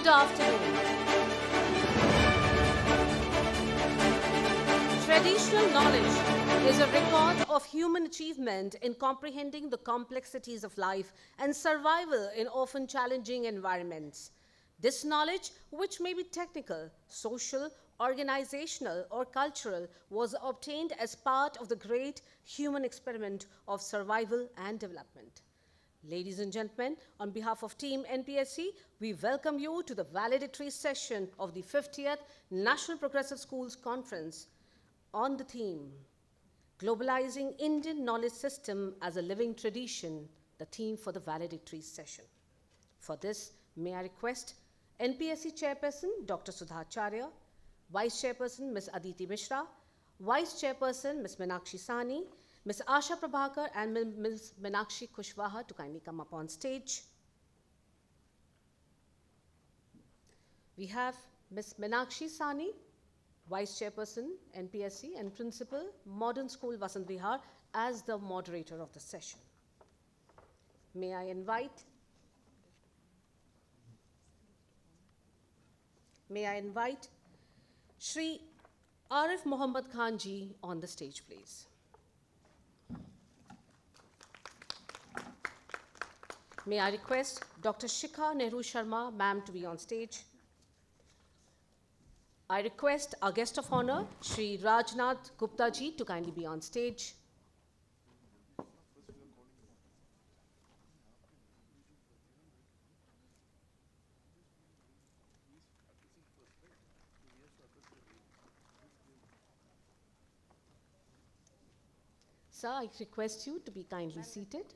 Good afternoon. Traditional knowledge is a record of human achievement in comprehending the complexities of life and survival in often challenging environments. This knowledge, which may be technical, social, organizational, or cultural, was obtained as part of the great human experiment of survival and development. Ladies and gentlemen, on behalf of Team NPSC, we welcome you to the valedictory session of the 50th National Progressive Schools Conference on the theme, Globalizing Indian Knowledge System as a Living Tradition, the theme for the valedictory session. For this, may I request NPSC Chairperson Dr. Sudhacharya, Vice Chairperson Ms. Aditi Mishra, Vice Chairperson Ms. Meenakshi Sahni, Ms. Asha Prabhakar and Ms. Meenakshi Kushwaha to kindly come up on stage. We have Ms. Meenakshi Sahni, Vice Chairperson, NPSC, and Principal, Modern School, Vasant Vihar, as the moderator of the session. May I invite Shri Arif Muhammad Khan ji on the stage, please. May I request Dr. Shikha Nehru Sharma, ma'am, to be on stage. I request our guest of honor, Shri Rajnath Gupta ji, to kindly be on stage. Sir, I request you to be kindly seated.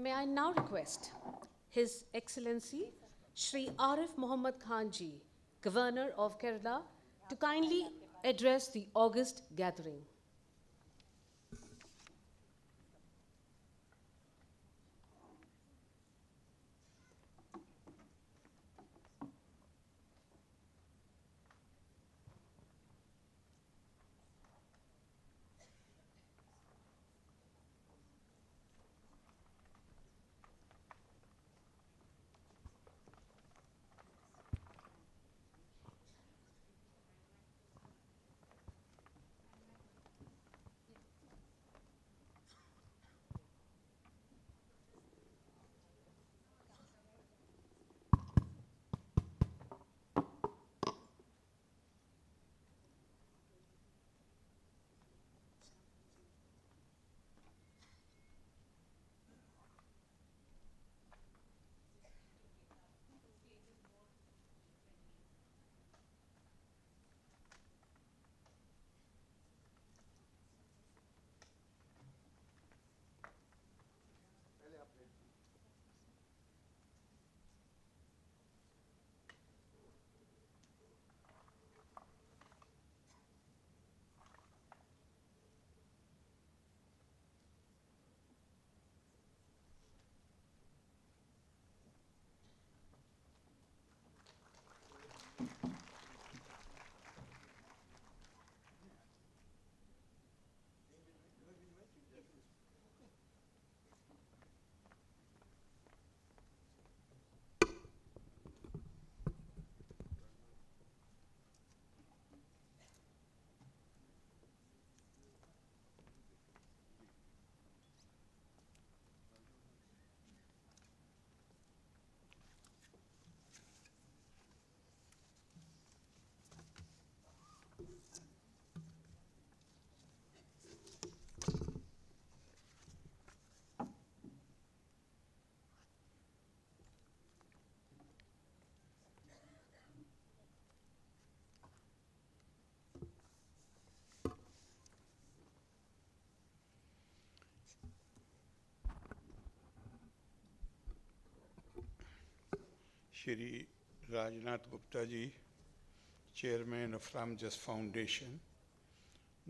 May I now request His Excellency Shri Arif Muhammad Khan ji, Governor of Kerala, to kindly address the August gathering. Shri Rajnath Gupta ji, Chairman of Ramjas Foundation,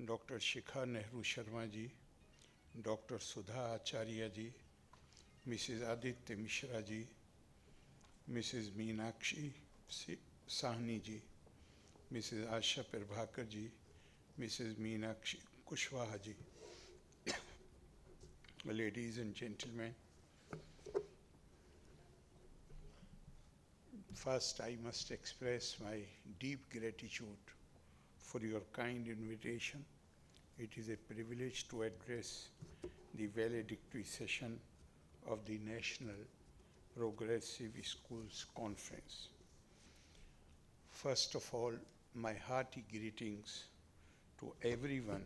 Dr. Shikha Nehru Sharma ji, Dr. Sudha Acharya ji, Mrs. Aditya Mishra ji, Mrs. Meenakshi Sahni ji, Mrs. Asha Prabhakar ji, Mrs. Meenakshi Kushwaha ji, ladies and gentlemen, first I must express my deep gratitude for your kind invitation. It is a privilege to address the valedictory session of the National Progressive Schools Conference. First of all, my hearty greetings to everyone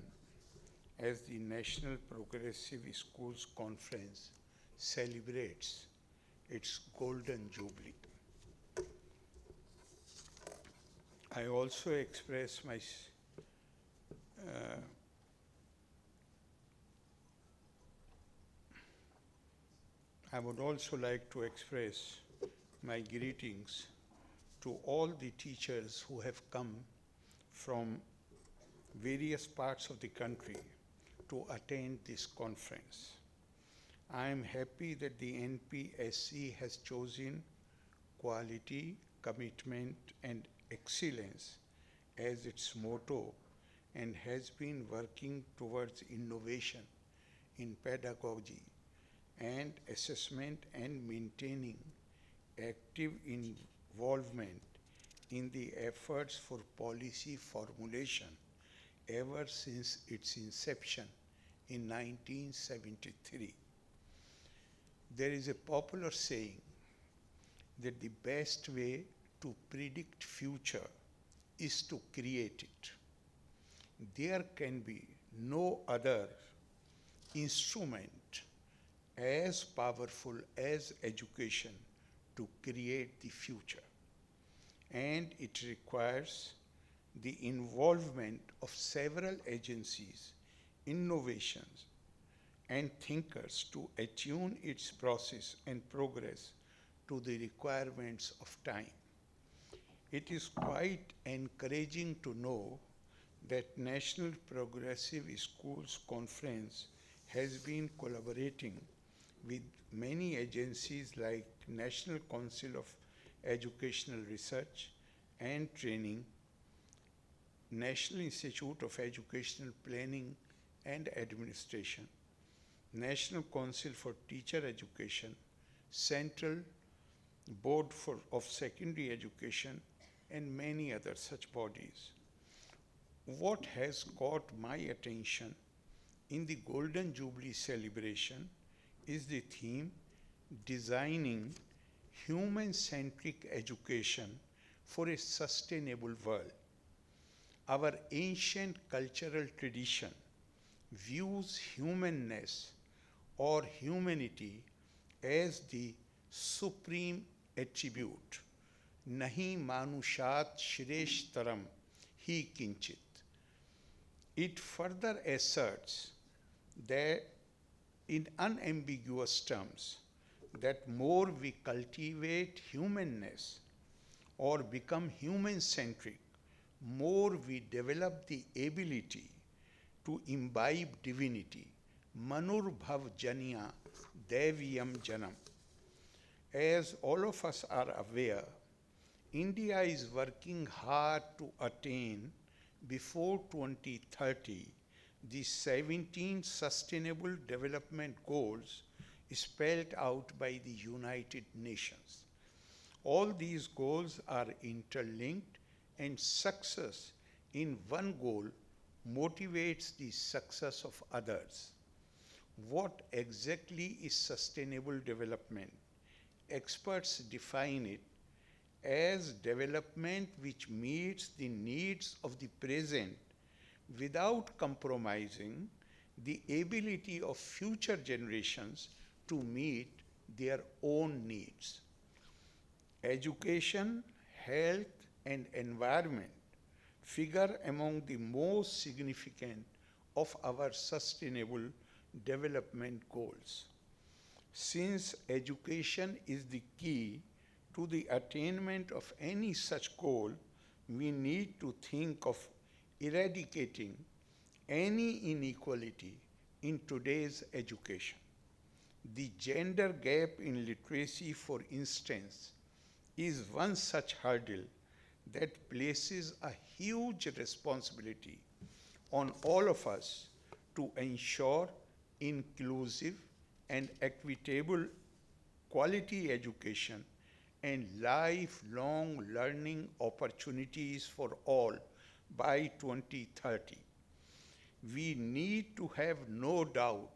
as the National Progressive Schools Conference celebrates its Golden Jubilee. I also express my I would also like to express my greetings to all the teachers who have come from various parts of the country to attend this conference. I am happy that the NPSC has chosen quality, commitment, and excellence as its motto and has been working towards innovation in pedagogy and assessment and maintaining active involvement in the efforts for policy formulation ever since its inception in 1973. There is a popular saying that the best way to predict future is to create it. There can be no other instrument as powerful as education to create the future, and it requires the involvement of several agencies, innovations, and thinkers to attune its process and progress to the requirements of time. It is quite encouraging to know that National Progressive Schools Conference has been collaborating with many agencies like National Council of Educational Research and Training, National Institute of Educational Planning and Administration, National Council for Teacher Education, Central Board of Secondary Education, and many other such bodies. What has caught my attention in the Golden Jubilee celebration is the theme designing human-centric education for a sustainable world. Our ancient cultural tradition views humanness or humanity as the supreme attribute. Nahi manushat shreshtaram hi kinchit. It further asserts that in unambiguous terms that more we cultivate humanness or become human-centric, more we develop the ability to imbibe divinity. Manur bhav janya deviyam janam. As all of us are aware, India is working hard to attain before 2030 the 17 Sustainable Development Goals spelled out by the United Nations. All these goals are interlinked, and success in one goal motivates the success of others. What exactly is sustainable development? Experts define it as development which meets the needs of the present without compromising the ability of future generations to meet their own needs. Education, health, and environment figure among the most significant of our sustainable development goals. Since education is the key To the attainment of any such goal, we need to think of eradicating any inequality in today's education. The gender gap in literacy, for instance, is one such hurdle that places a huge responsibility on all of us to ensure inclusive and equitable quality education and lifelong learning opportunities for all by 2030. We need to have no doubt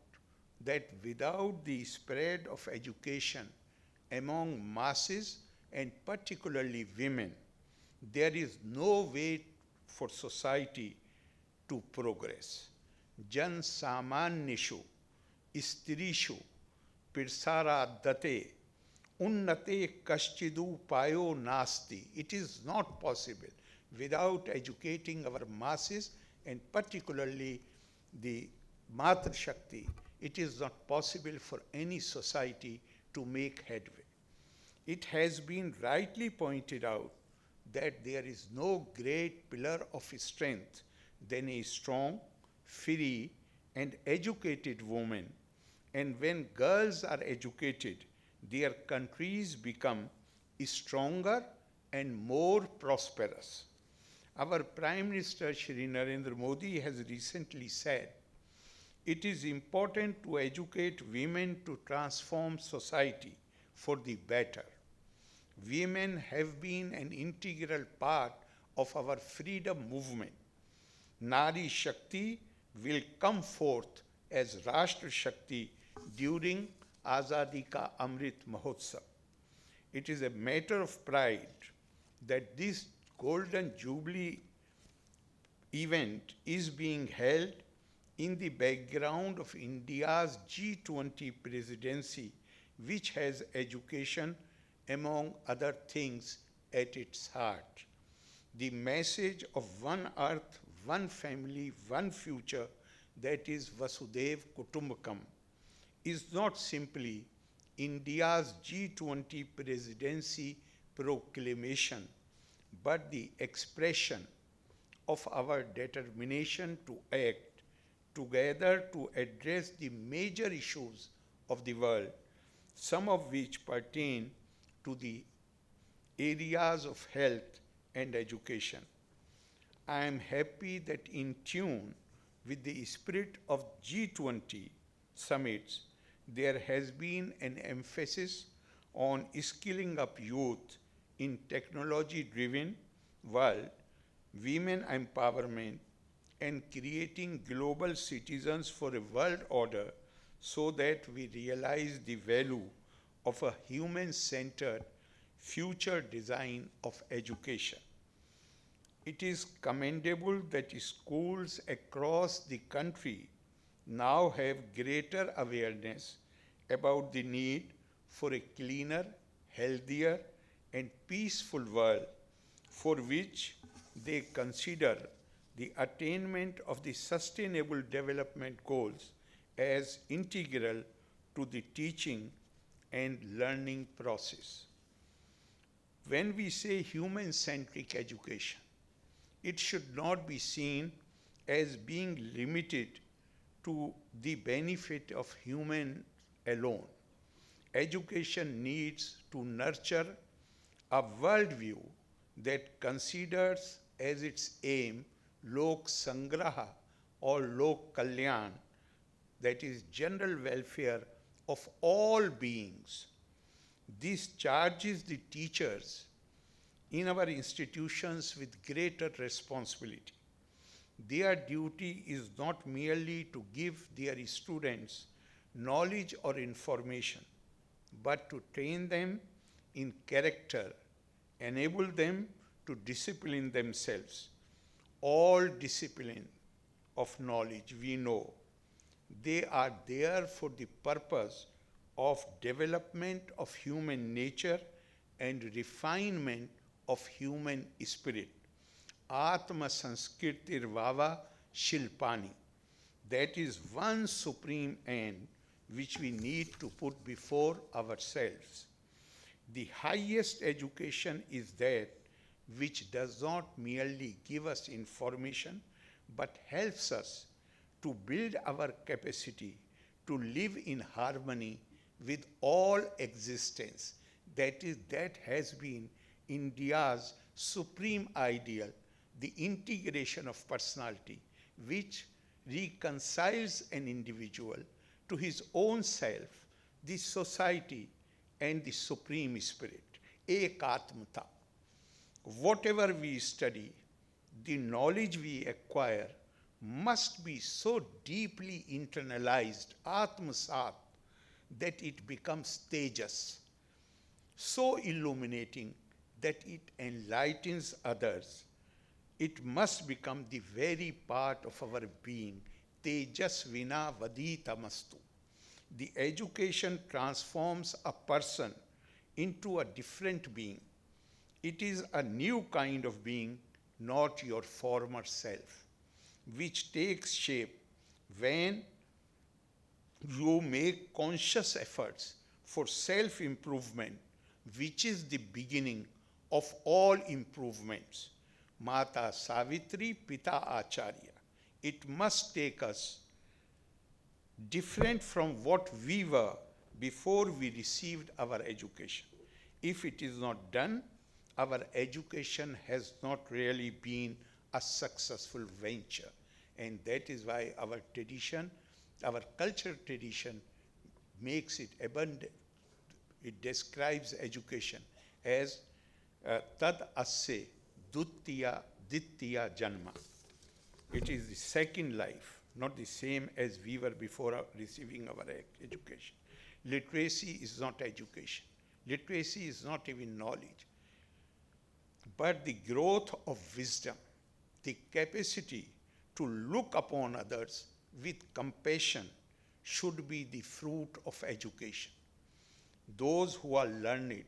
that without the spread of education among masses and particularly women, there is no way for society to progress. Jan samanyeshu, istrishu, pirsaradate, unnate kaschidu payo nasti. It is not possible without educating our masses and particularly the Matra Shakti. It is not possible for any society to make headway. It has been rightly pointed out that there is no great pillar of strength than a strong, free, and educated woman. And when girls are educated, their countries become stronger and more prosperous. Our Prime Minister Shri Narendra Modi has recently said, it is important to educate women to transform society for the better. Women have been an integral part of our freedom movement. Nari Shakti will come forth as Rashtra Shakti during Azadi Ka Amrit Mahotsav. It is a matter of pride that this Golden Jubilee event is being held in the background of India's G20 presidency, which has education, among other things, at its heart. The message of one earth, one family, one future, that is Vasudhaiva Kutumbakam, is not simply India's G20 presidency proclamation, but the expression of our determination to act together to address the major issues of the world, some of which pertain to the areas of health and education. I am happy that in tune with the spirit of G20 summits, there has been an emphasis on skilling up youth in technology-driven world, women empowerment, and creating global citizens for a world order so that we realize the value of a human-centered future design of education. It is commendable that schools across the country now have greater awareness about the need for a cleaner, healthier, and peaceful world for which they consider the attainment of the Sustainable Development Goals as integral to the teaching and learning process. When we say human-centric education, it should not be seen as being limited to the benefit of humans alone. Education needs to nurture a worldview that considers as its aim Lok Sangraha or Lok Kalyan, that is general welfare of all beings. This charges the teachers in our institutions with greater responsibility. Their duty is not merely to give their students knowledge or information, but to train them in character, enable them to discipline themselves. All discipline of knowledge, we know, they are there for the purpose of development of human nature and refinement of human spirit. Atma Sanskritir Vava Shilpani. That is one supreme end which we need to put before ourselves. The highest education is that which does not merely give us information, but helps us to build our capacity to live in harmony with all existence. That has been India's supreme ideal, the integration of personality, which reconciles an individual to his own self, the society, and the Supreme Spirit, Ekatmata. Whatever we study, the knowledge we acquire must be so deeply internalized, Atmasat, that it becomes tejas, so illuminating that it enlightens others. It must become the very part of our being, tejas vina vaditamastu. The education transforms a person into a different being. It is a new kind of being, not your former self, which takes shape when you make conscious efforts for self-improvement, which is the beginning of all improvements. Mata Savitri, Pita Acharya. It must take us different from what we were before we received our education. If it is not done, our education has not really been a successful venture. And that is why our tradition, our cultural tradition, makes it abundant. It describes education as tad asya ditya janma. It is the second life, not the same as we were before receiving our education. Literacy is not education. Literacy is not even knowledge. But the growth of wisdom, the capacity to look upon others with compassion should be the fruit of education. Those who are learned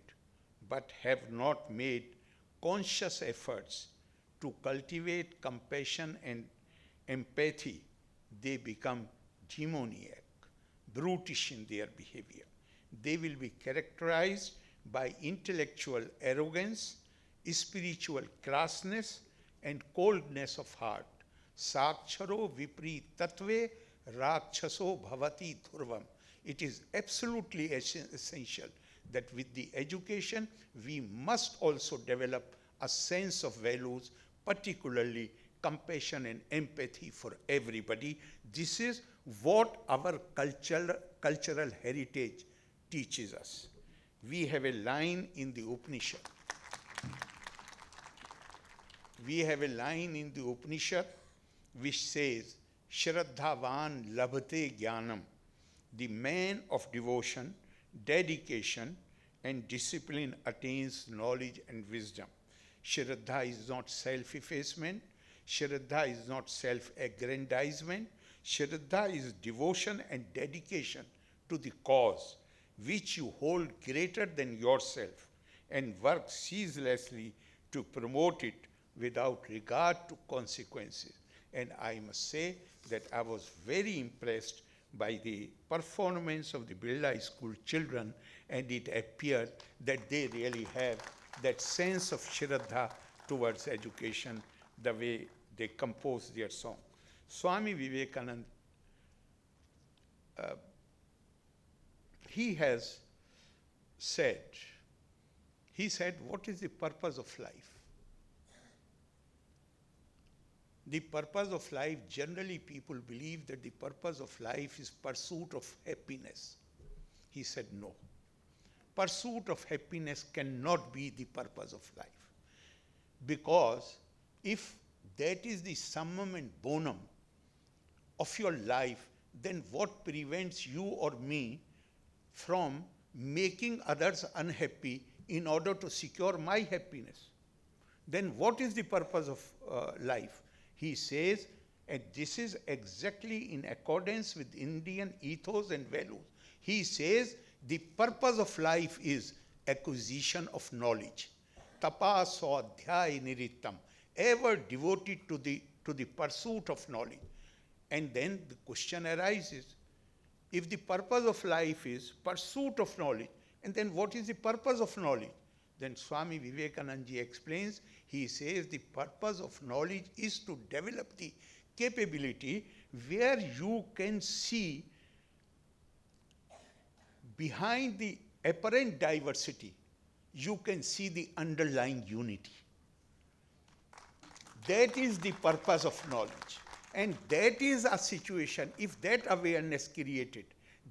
but have not made conscious efforts to cultivate compassion and empathy, they become demoniac, brutish in their behavior. They will be characterized by intellectual arrogance, spiritual crassness, and coldness of heart. Saksharo vipri tatve rakshaso bhavati dhurvam. It is absolutely essential that with the education, we must also develop a sense of values, particularly compassion and empathy for everybody. This is what our cultural heritage teaches us. We have a line in the Upanishad. We have a line in the Upanishad which says, Shraddhavan labhate jnanam. The man of devotion, dedication, and discipline attains knowledge and wisdom. Shraddha is not self-effacement. Shraddha is not self-aggrandizement. Shraddha is devotion and dedication to the cause which you hold greater than yourself and work ceaselessly to promote it without regard to consequences. And I must say that I was very impressed by the performance of the Birla School children, and it appeared that they really have that sense of Shraddha towards education, the way they compose their song. Swami Vivekananda, he said, what is the purpose of life? The purpose of life, generally people believe that the purpose of life is pursuit of happiness. He said no. Pursuit of happiness cannot be the purpose of life. Because if that is the summum and bonum of your life, then what prevents you or me from making others unhappy in order to secure my happiness? Then what is the purpose of life? He says, and this is exactly in accordance with Indian ethos and values. He says the purpose of life is acquisition of knowledge. Tapa swadhyay nirittam, ever devoted to the pursuit of knowledge. And then the question arises, if the purpose of life is pursuit of knowledge, And then what is the purpose of knowledge? Then Swami Vivekananda explains, he says the purpose of knowledge is to develop the capability where you can see behind the apparent diversity, you can see the underlying unity. That is the purpose of knowledge. And that is a situation, if that awareness created,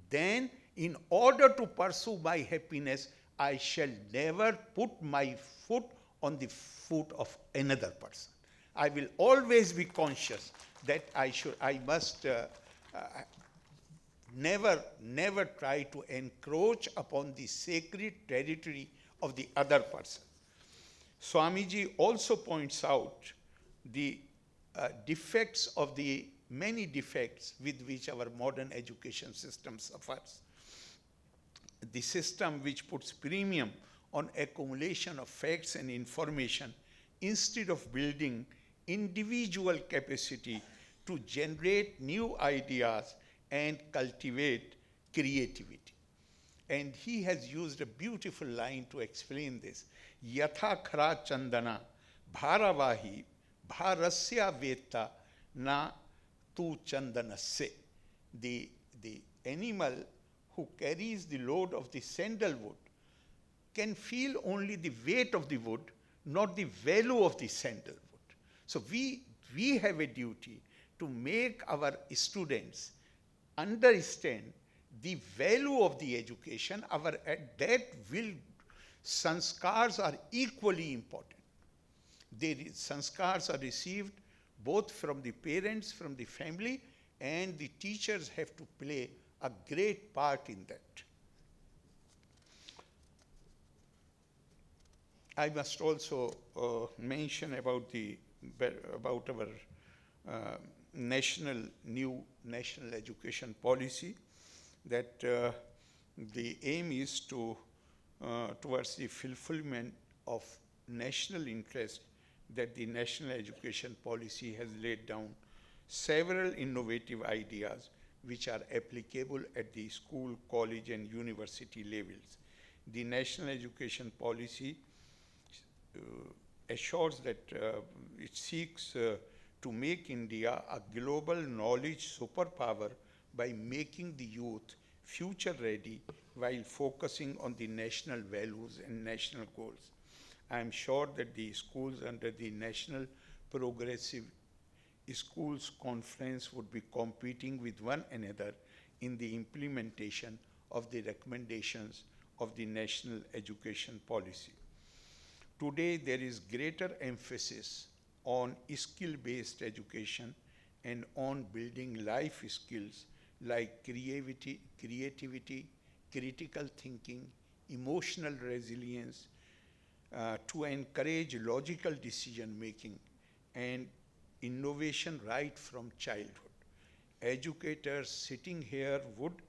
then in order to pursue my happiness, I shall never put my foot on the foot of another person. I will always be conscious that I must never try to encroach upon the sacred territory of the other person. Swamiji also points out the defects of the many defects with which our modern education system suffers. The system which puts premium on accumulation of facts and information instead of building individual capacity to generate new ideas and cultivate creativity. And he has used a beautiful line to explain this. Yatha khara chandana bharavahi bharasya veta na tu chandanasya. The animal who carries the load of the sandalwood can feel only the weight of the wood, not the value of the sandalwood. So we have a duty to make our students understand the value of the education. Sanskars are equally important. Sanskars are received both from the parents, from the family, and the teachers have to play a great part in that. I must also mention about our new national education policy, that the aim is towards the fulfillment of national interest, that the national education policy has laid down several innovative ideas which are applicable at the school, college, and university levels. The national education policy assures that it seeks to make India a global knowledge superpower by making the youth future ready while focusing on the national values and national goals. I am sure that the schools under the National Progressive Schools Conference would be competing with one another in the implementation of the recommendations of the national education policy. Today, there is greater emphasis on skill-based education and on building life skills like creativity, critical thinking, emotional resilience, to encourage logical decision-making and innovation right from childhood. Educators sitting here would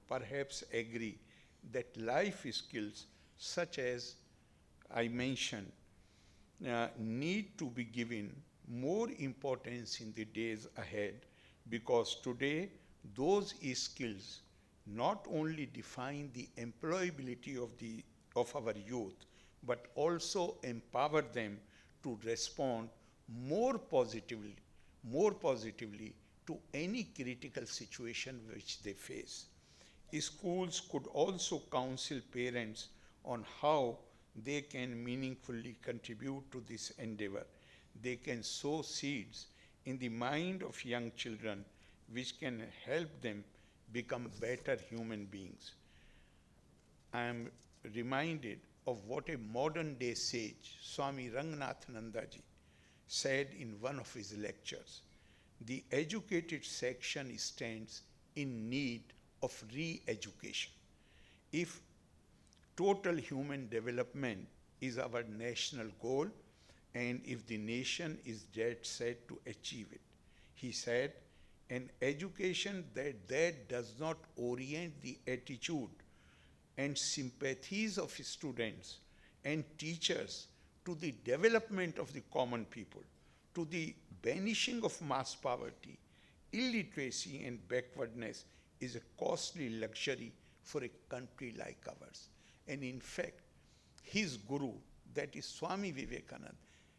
perhaps agree that life skills such as I mentioned need to be given more importance in the days ahead, because today those skills not only define the employability of our youth, but also empower them to respond more positively to any critical situation which they face. Schools could also counsel parents on how they can meaningfully contribute to this endeavor. They can sow seeds in the mind of young children which can help them become better human beings. I am reminded of what a modern day sage, Swami Ranganathanandaji, said in one of his lectures. The educated section stands in need of re-education. If total human development is our national goal, and if the nation is dead set to achieve it, he said, an education that does not orient the attitude and sympathies of students and teachers to the development of the common people, to the banishing of mass poverty, illiteracy, and backwardness is a costly luxury for a country like ours. And in fact, his guru, that is Swami Vivekananda,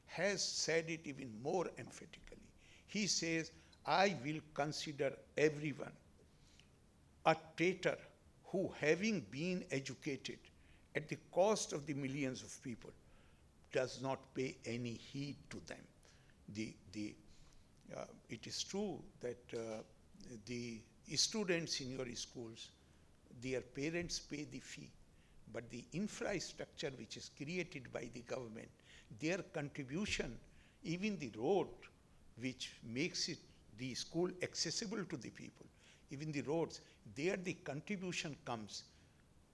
has said it even more emphatically. He says, I will consider everyone a traitor who, having been educated at the cost of the millions of people, does not pay any heed to them. It is true that the students in your schools, their parents pay the fee, but the infrastructure which is created by the government, their contribution, even the road which makes it the school accessible to the people, even the roads, there the contribution comes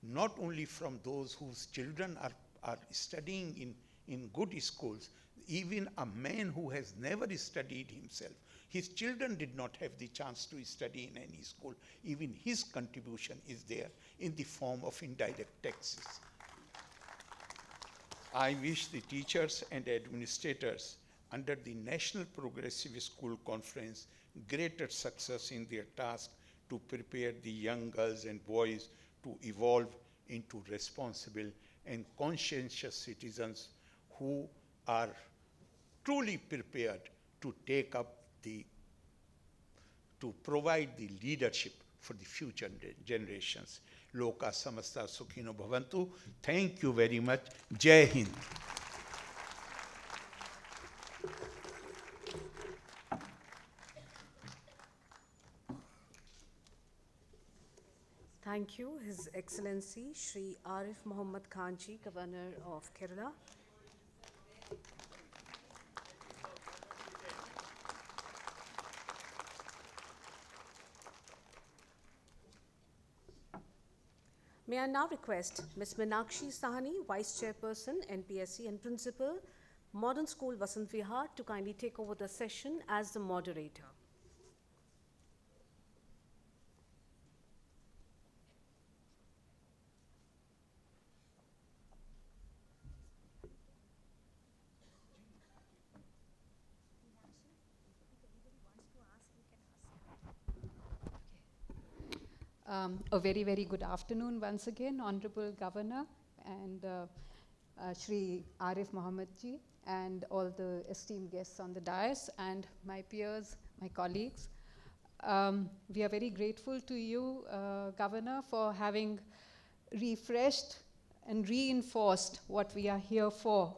not only from those whose children are studying in good schools, even a man who has never studied himself, his children did not have the chance to study in any school, even his contribution is there in the form of indirect taxes. I wish the teachers and administrators under the National Progressive School Conference greater success in their task to prepare the young girls and boys to evolve into responsible and conscientious citizens who are truly prepared to take up to provide the leadership for the future generations. Loka samasta sukhino bhavantu. Thank you very much. Jai Hind. Thank you, His Excellency Shri Arif Muhammad Khan Ji, Governor of Kerala. May I now request Ms. Meenakshi Sahani, Vice Chairperson, NPSC and Principal, Modern School Vasant Vihar, to kindly take over the session as the moderator. A very, very good afternoon once again, Honorable Governor and Shri Arif Muhammad Ji and all the esteemed guests on the dais and my peers, my colleagues. We are very grateful to you, Governor, for having refreshed and reinforced what we are here for.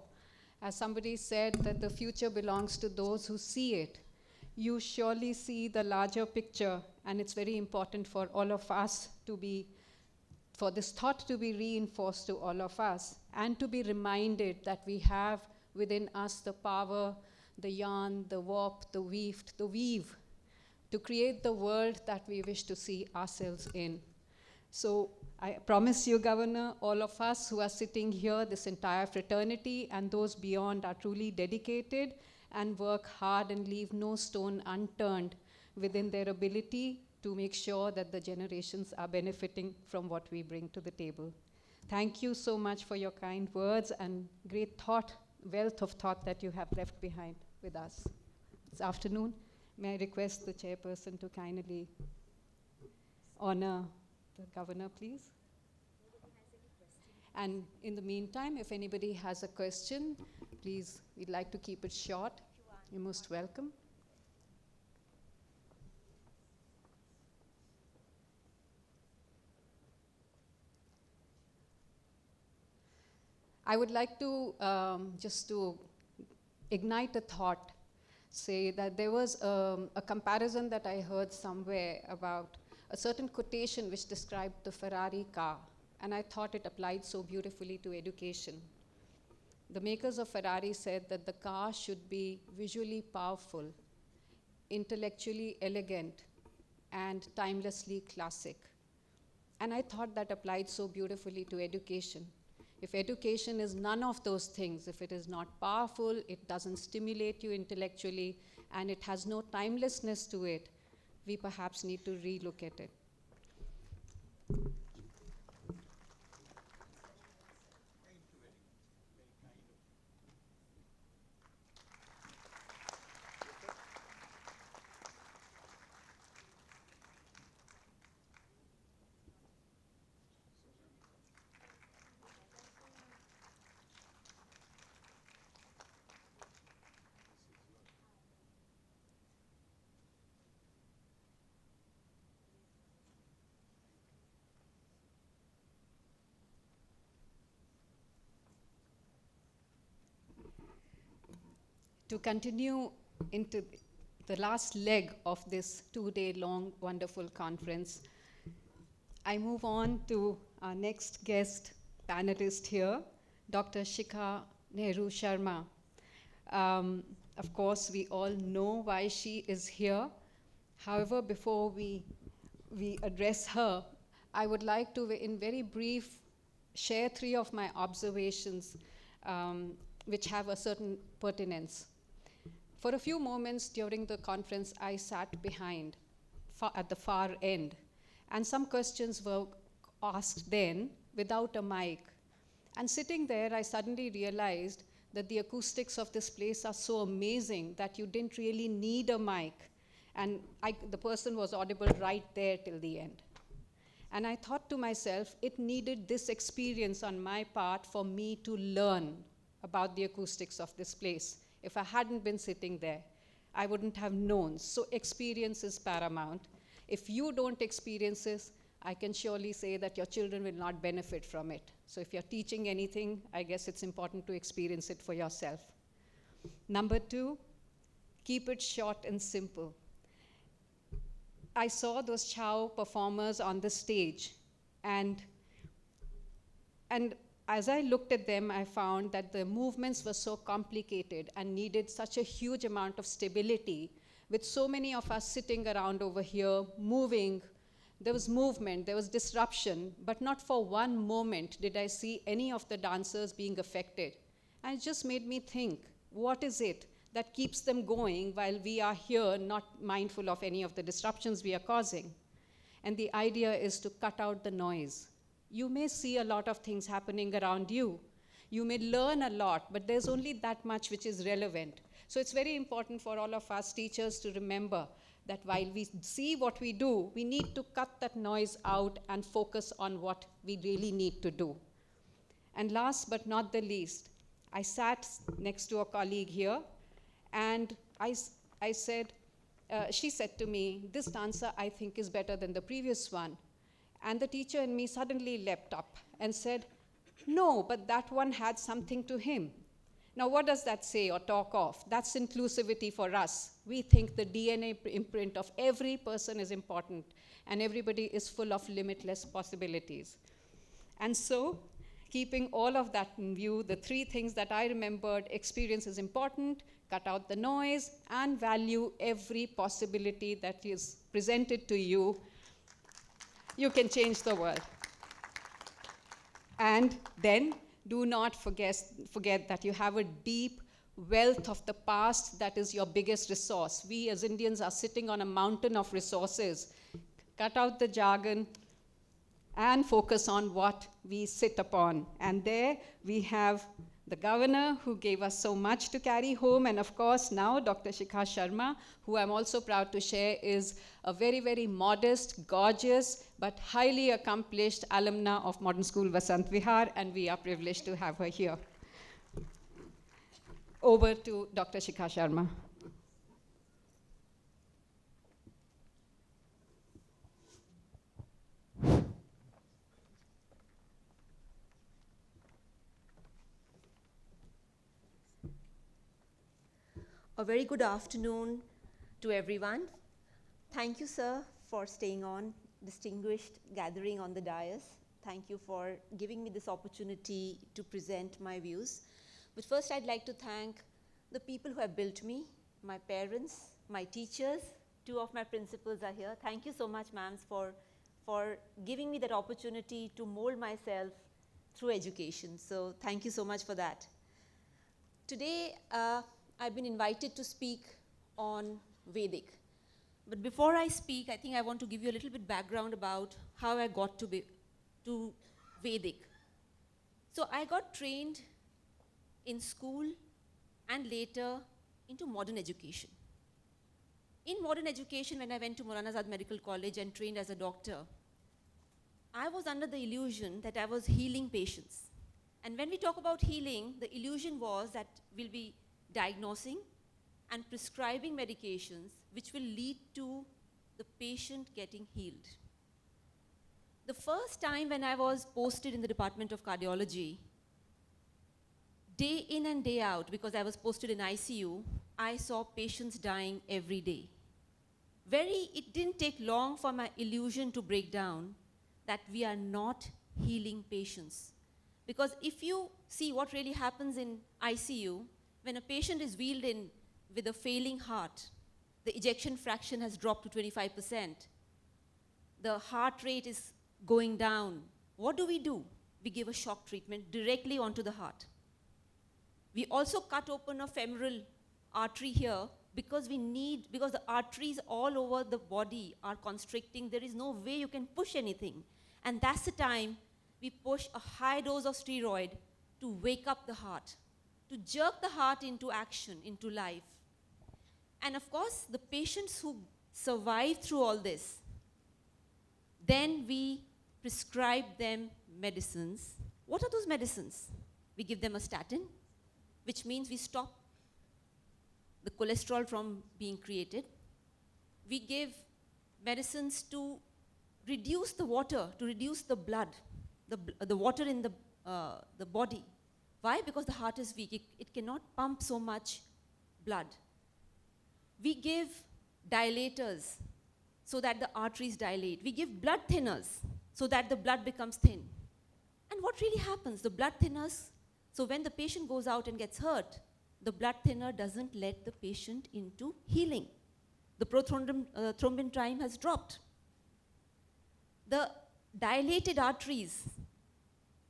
As somebody said, that the future belongs to those who see it. You surely see the larger picture, and it's very important for all of us to be, for this thought to be reinforced to all of us, and to be reminded that we have within us the power, the yarn, the warp, the weave, to create the world that we wish to see ourselves in. So I promise you, Governor, all of us who are sitting here, this entire fraternity and those beyond are truly dedicated and work hard and leave no stone unturned within their ability to make sure that the generations are benefiting from what we bring to the table. Thank you so much for your kind words and great thought, wealth of thought that you have left behind with us this afternoon. May I request the chairperson to kindly honor the governor, please? And in the meantime, if anybody has a question, please, we'd like to keep it short. You're most welcome. I would like to, just to ignite a thought, say that there was a comparison that I heard somewhere about a certain quotation which described the Ferrari car, and I thought it applied so beautifully to education. The makers of Ferrari said that the car should be visually powerful, intellectually elegant, and timelessly classic. And I thought that applied so beautifully to education. If education is none of those things, if it is not powerful, it doesn't stimulate you intellectually, and it has no timelessness to it, we perhaps need to relook at it. To continue into the last leg of this 2-day long wonderful conference, I move on to our next guest panelist here, Dr. Shikha Nehru Sharma. Of course, we all know why she is here. However, before we address her, I would like to, in very brief, share 3 of my observations which have a certain pertinence. For a few moments during the conference, I sat behind, at the far end, and some questions were asked then without a mic. And sitting there, I suddenly realized that the acoustics of this place are so amazing that you didn't really need a mic. And the person was audible right there till the end. And I thought to myself, it needed this experience on my part for me to learn about the acoustics of this place. If I hadn't been sitting there, I wouldn't have known. So experience is paramount. If you don't experience this, I can surely say that your children will not benefit from it. So if you're teaching anything, I guess it's important to experience it for yourself. Number 2, keep it short and simple. I saw those Chhau performers on the stage, and as I looked at them, I found that the movements were so complicated and needed such a huge amount of stability, with so many of us sitting around over here, moving. There was movement, there was disruption, but not for one moment did I see any of the dancers being affected. And it just made me think, what is it that keeps them going while we are here not mindful of any of the disruptions we are causing? And the idea is to cut out the noise. You may see a lot of things happening around you. You may learn a lot, but there's only that much which is relevant. So it's very important for all of us teachers to remember that while we see what we do, we need to cut that noise out and focus on what we really need to do. And last but not the least, I sat next to a colleague here, and I said, she said to me, this dancer I think is better than the previous one. And the teacher in me suddenly leapt up and said, no, but that one had something to him. Now, what does that say or talk of? That's inclusivity for us. We think the DNA imprint of every person is important, and everybody is full of limitless possibilities. And so, keeping all of that in view, the 3 things that I remembered: experience is important, cut out the noise, and value every possibility that is presented to you. You can change the world. And then, do not forget that you have a deep wealth of the past that is your biggest resource. We as Indians are sitting on a mountain of resources. Cut out the jargon and focus on what we sit upon. And there we have the governor who gave us so much to carry home, and of course now Dr. Shikha Sharma, who I'm also proud to share is a very, very modest, gorgeous, but highly accomplished alumna of Modern School Vasant Vihar, and we are privileged to have her here. Over to Dr. Shikha Sharma. A very good afternoon to everyone. Thank you, sir, for staying on, distinguished gathering on the dais. Thank you for giving me this opportunity to present my views. But first, I'd like to thank the people who have built me, my parents, my teachers. 2 of my principals are here. Thank you so much, ma'ams, for giving me that opportunity to mold myself through education. So thank you so much for that. Today, I've been invited to speak on Vedic. But before I speak, I think I want to give you a little bit background about how I got to Vedic. So I got trained in school and later into modern education. In modern education, when I went to Maulana Azad Medical College and trained as a doctor, I was under the illusion that I was healing patients. And when we talk about healing, the illusion was that we'll be diagnosing and prescribing medications which will lead to the patient getting healed. The first time when I was posted in the Department of Cardiology, day in and day out, because I was posted in ICU, I saw patients dying every day. It didn't take long for my illusion to break down that we are not healing patients. Because if you see what really happens in ICU, when a patient is wheeled in with a failing heart, the ejection fraction has dropped to 25%. The heart rate is going down. What do? We give a shock treatment directly onto the heart. We also cut open a femoral artery here because the arteries all over the body are constricting. There is no way you can push anything. And that's the time we push a high dose of steroid to wake up the heart, to jerk the heart into action, into life. And of course, the patients who survive through all this, then we prescribe them medicines. What are those medicines? We give them a statin, which means we stop the cholesterol from being created. We give medicines to reduce the water, to reduce the blood, the water in the body. Why? Because the heart is weak. It cannot pump so much blood. We give dilators so that the arteries dilate. We give blood thinners so that the blood becomes thin. And what really happens? The blood thinners, so when the patient goes out and gets hurt, the blood thinner doesn't let the patient into healing. The prothrombin time has dropped. The dilated arteries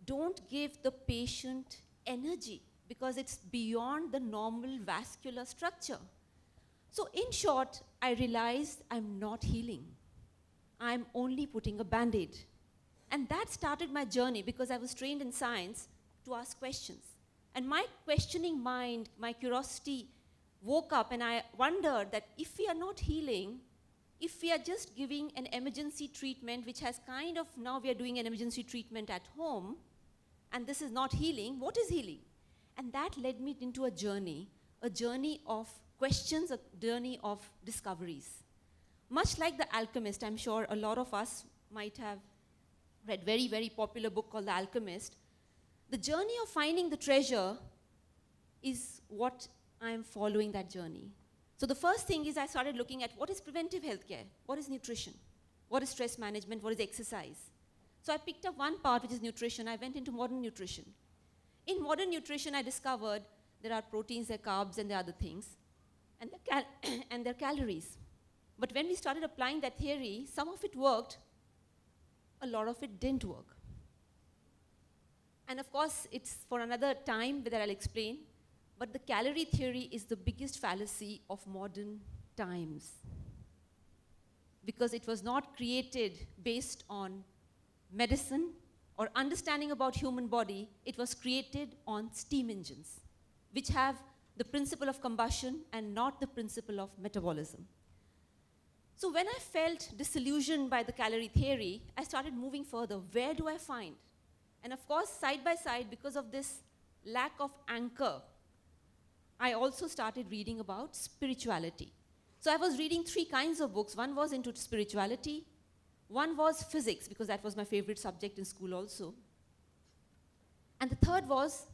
don't give the patient energy because it's beyond the normal vascular structure. So in short, I realized I'm not healing. I'm only putting a Band-Aid. And that started my journey because I was trained in science to ask questions. And my questioning mind, my curiosity woke up, and I wondered that if we are not healing, if we are just giving an emergency treatment, which has kind of, now we are doing an emergency treatment at home, and this is not healing, what is healing? And that led me into a journey of questions, a journey of discoveries. Much like The Alchemist, I'm sure a lot of us might have read very, very popular book called The Alchemist. The journey of finding the treasure is what I'm following that journey. So the first thing is I started looking at what is preventive healthcare, what is nutrition, what is stress management, what is exercise. So I picked up one part, which is nutrition. I went into modern nutrition. In modern nutrition, I discovered there are proteins, there are carbs, and there are other things, and there are calories. But when we started applying that theory, some of it worked, a lot of it didn't work. And of course, it's for another time that I'll explain, but the calorie theory is the biggest fallacy of modern times, because it was not created based on medicine or understanding about human body. It was created on steam engines, which have the principle of combustion and not the principle of metabolism. So when I felt disillusioned by the calorie theory, I started moving further. Where do I find? And of course, side by side, because of this lack of anchor, I also started reading about spirituality. So I was reading 3 kinds of books. One was into spirituality. One was physics, because that was my favorite subject in school also. And the third was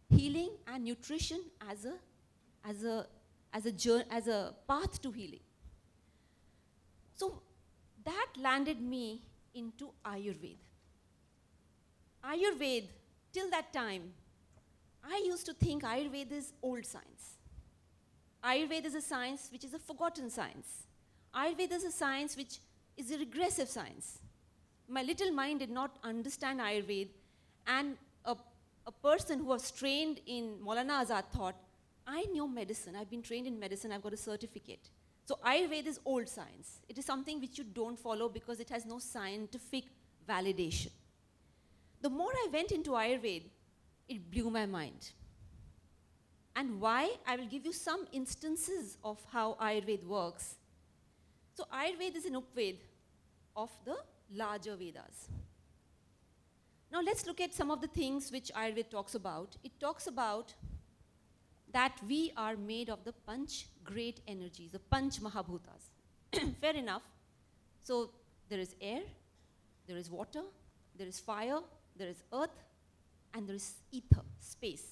healing and nutrition as a path to healing. So that landed me into Ayurveda. Ayurveda, till that time, I used to think Ayurveda is old science. Ayurveda is a science which is a forgotten science. Ayurveda is a science which is a regressive science. My little mind did not understand Ayurveda, and a person who was trained in Maulana Azad thought, I know medicine, I've been trained in medicine, I've got a certificate. So Ayurveda is old science. It is something which you don't follow because it has no scientific validation. The more I went into Ayurveda, it blew my mind. And why? I will give you some instances of how Ayurveda works. So Ayurveda is an Upveda of the larger Vedas. Now let's look at some of the things which Ayurveda talks about. It talks about that we are made of the Panch great energies, the Panch Mahabhutas. Fair enough. So there is air, there is water, there is fire, there is earth, and there is ether, space.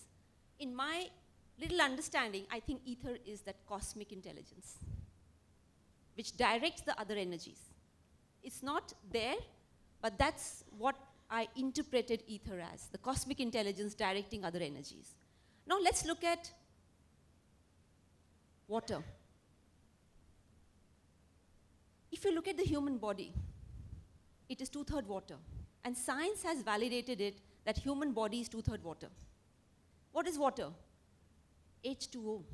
in my little understanding, I think ether is that cosmic intelligence which directs the other energies. It's not there, but that's what I interpreted ether as, the cosmic intelligence directing other energies. Now let's look at water. If you look at the human body, it is 2/3 water. And science has validated it that human body is 2/3 water. What is water? H2O.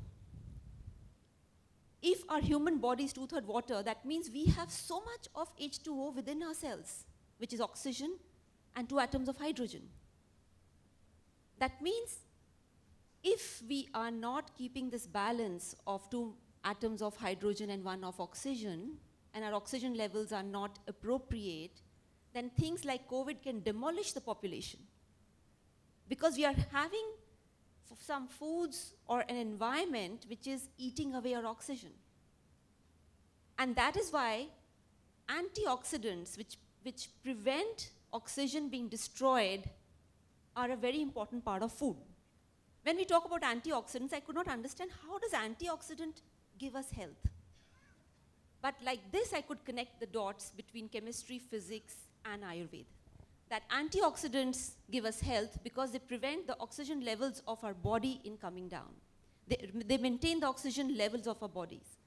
If our human body is 2/3 water, that means we have so much of H2O within ourselves, which is oxygen and 2 atoms of hydrogen. That means if we are not keeping this balance of 2 atoms of hydrogen and 1 of oxygen, and our oxygen levels are not appropriate, then things like COVID can demolish the population. Because we are having some foods or an environment which is eating away our oxygen. And that is why antioxidants, which prevent oxygen being destroyed, are a very important part of food. When we talk about antioxidants, I could not understand how does antioxidant give us health. But like this, I could connect the dots between chemistry, physics, and Ayurveda. That antioxidants give us health because they prevent the oxygen levels of our body in coming down. They maintain the oxygen levels of our bodies.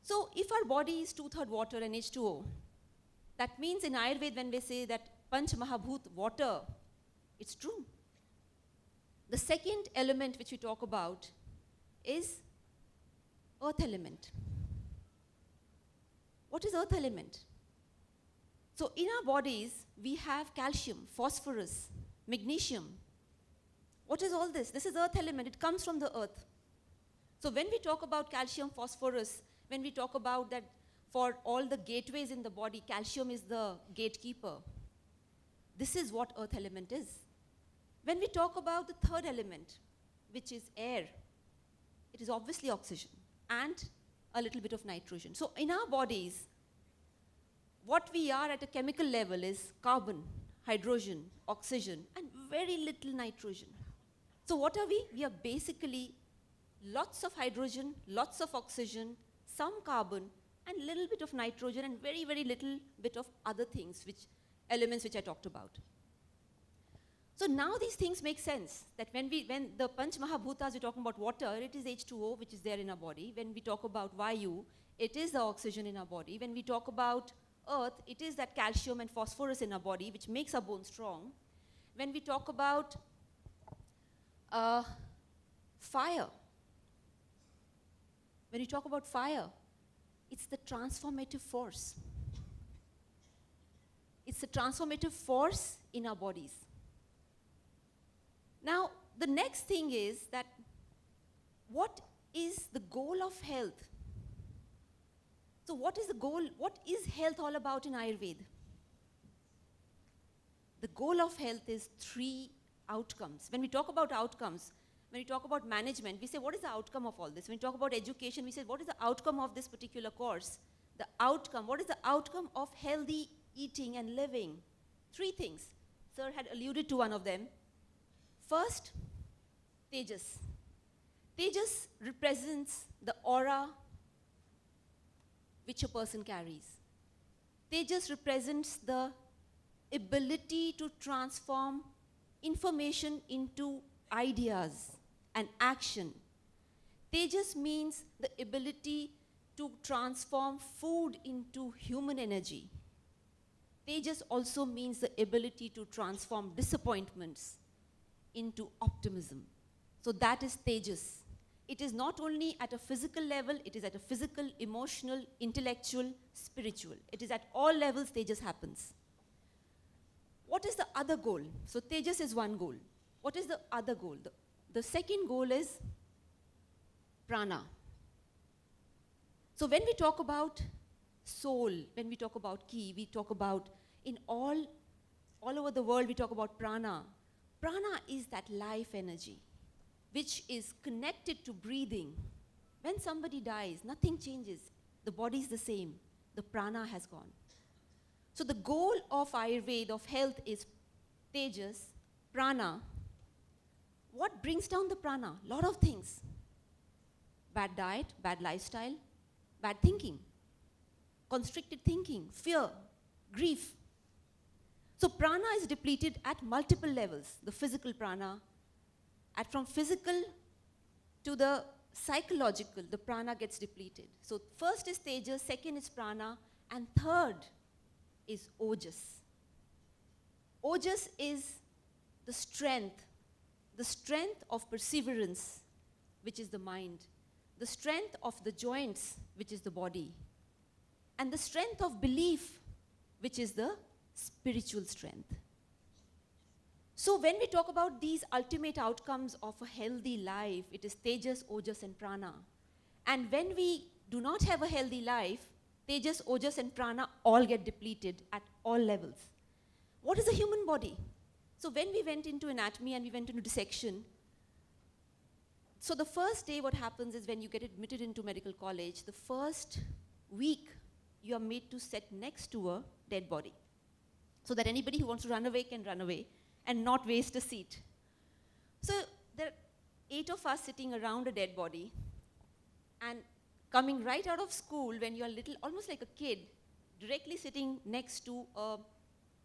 So if our body is 2/3 water and H2O, that means in Ayurveda when they say that Panch Mahabhut, water, it's true. The second element which we talk about is earth element. What is earth element? So in our bodies, we have calcium, phosphorus, magnesium. What is all this? This is earth element. It comes from the earth. So when we talk about calcium, phosphorus, when we talk about that for all the gateways in the body, calcium is the gatekeeper. This is what earth element is. When we talk about the third element, which is air, it is obviously oxygen and a little bit of nitrogen. So in our bodies, what we are at a chemical level is carbon, hydrogen, oxygen, and very little nitrogen. So what are we? We are basically lots of hydrogen, lots of oxygen, some carbon, and little bit of nitrogen, and very, very little bit of other things, elements which I talked about. So now these things make sense, that when the Panch Mahabhutas, we're talking about water, it is H2O, which is there in our body. When we talk about Vayu, it is the oxygen in our body. When we talk about earth, it is that calcium and phosphorus in our body, which makes our bones strong. When we talk about fire, when you talk about fire, it's the transformative force. It's the transformative force in our bodies. Now, the next thing is that what is the goal of health? So what is the goal? What is health all about in Ayurveda? The goal of health is 3 outcomes. When we talk about outcomes, when we talk about management, we say, what is the outcome of all this? When we talk about education, we say, what is the outcome of this particular course? The outcome, what is the outcome of healthy eating and living? 3 things. Sir had alluded to one of them. First, Tejas. Tejas represents the aura which a person carries. Tejas represents the ability to transform information into ideas and action. Tejas means the ability to transform food into human energy. Tejas also means the ability to transform disappointments into optimism. So that is Tejas. It is not only at a physical level, it is at a physical, emotional, intellectual, spiritual. It is at all levels Tejas happens. What is the other goal? So Tejas is one goal. What is the other goal? The second goal is prana. So when we talk about soul, when we talk about ki, we talk about in all over the world we talk about prana. Prana is that life energy which is connected to breathing. When somebody dies, nothing changes. The body is the same. The prana has gone. So the goal of Ayurveda, of health, is Tejas, prana. What brings down the prana? Lot of things. Bad diet, bad lifestyle, bad thinking, constricted thinking, fear, grief. So prana is depleted at multiple levels. The physical prana, from physical to the psychological, the prana gets depleted. So first is tejas, second is prana, and third is ojas. Ojas is the strength of perseverance, which is the mind, the strength of the joints, which is the body, and the strength of belief, which is the spiritual strength. So when we talk about these ultimate outcomes of a healthy life, it is tejas, ojas, and prana. And when we do not have a healthy life, tejas, ojas, and prana all get depleted at all levels. What is a human body? So when we went into anatomy and we went into dissection, so the first day what happens is when you get admitted into medical college, the first week you are made to sit next to a dead body, so that anybody who wants to run away can run away and not waste a seat. So there are 8 of us sitting around a dead body, and coming right out of school when you're little, almost like a kid, directly sitting next to a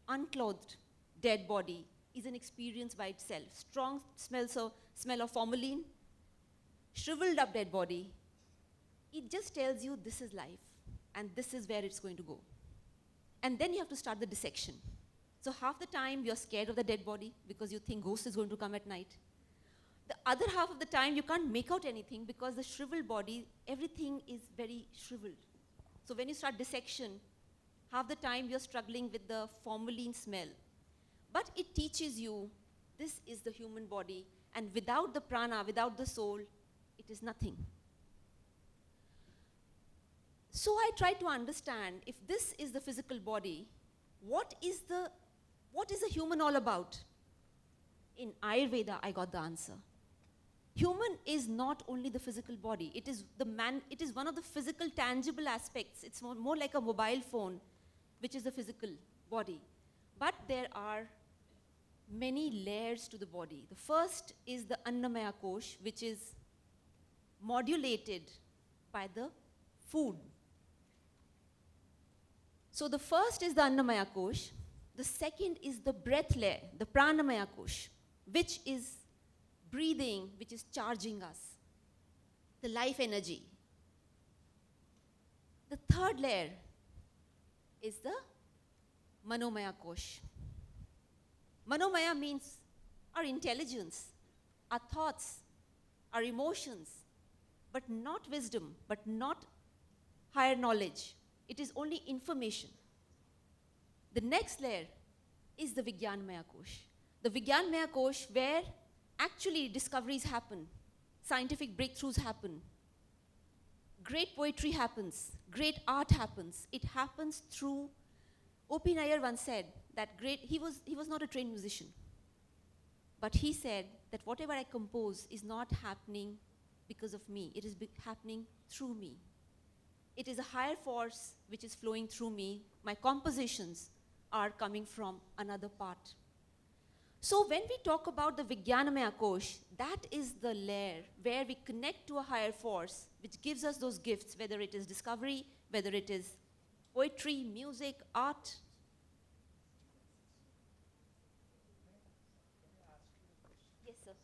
unclothed dead body is an experience by itself. Strong smell of formalin, shriveled up dead body. It just tells you this is life and this is where it's going to go. And then you have to start the dissection. So half the time you're scared of the dead body because you think ghost is going to come at night. The other half of the time you can't make out anything because the shriveled body, everything is very shriveled. So when you start dissection, half the time you're struggling with the formalin smell. But it teaches you this is the human body, and without the prana, without the soul, it is nothing. So I try to understand, if this is the physical body, what is a human all about? In Ayurveda, I got the answer. Human is not only the physical body. It is one of the physical, tangible aspects. It's more like a mobile phone, which is the physical body. But there are many layers to the body. The first is the Annamaya Kosh, which is modulated by the food. So the first is the Annamaya Kosh. The second is the breath layer, the Pranamaya Kosh, which is breathing, which is charging us, the life energy. The third layer is the Manomaya Kosh. Manomaya means our intelligence, our thoughts, our emotions, but not wisdom, but not higher knowledge. It is only information. The next layer is the Vijnanamaya Kosh. The Vijnanamaya Kosh, where actually discoveries happen, scientific breakthroughs happen, great poetry happens, great art happens. It happens through, O.P. Nair once said that he was not a trained musician, but he said that whatever I compose is not happening because of me, it is happening through me. It is a higher force which is flowing through me. My compositions are coming from another part. So when we talk about the Vijnanamaya Kosh, that is the layer where we connect to a higher force which gives us those gifts, whether it is discovery, whether it is poetry, music, art. Yes, sir.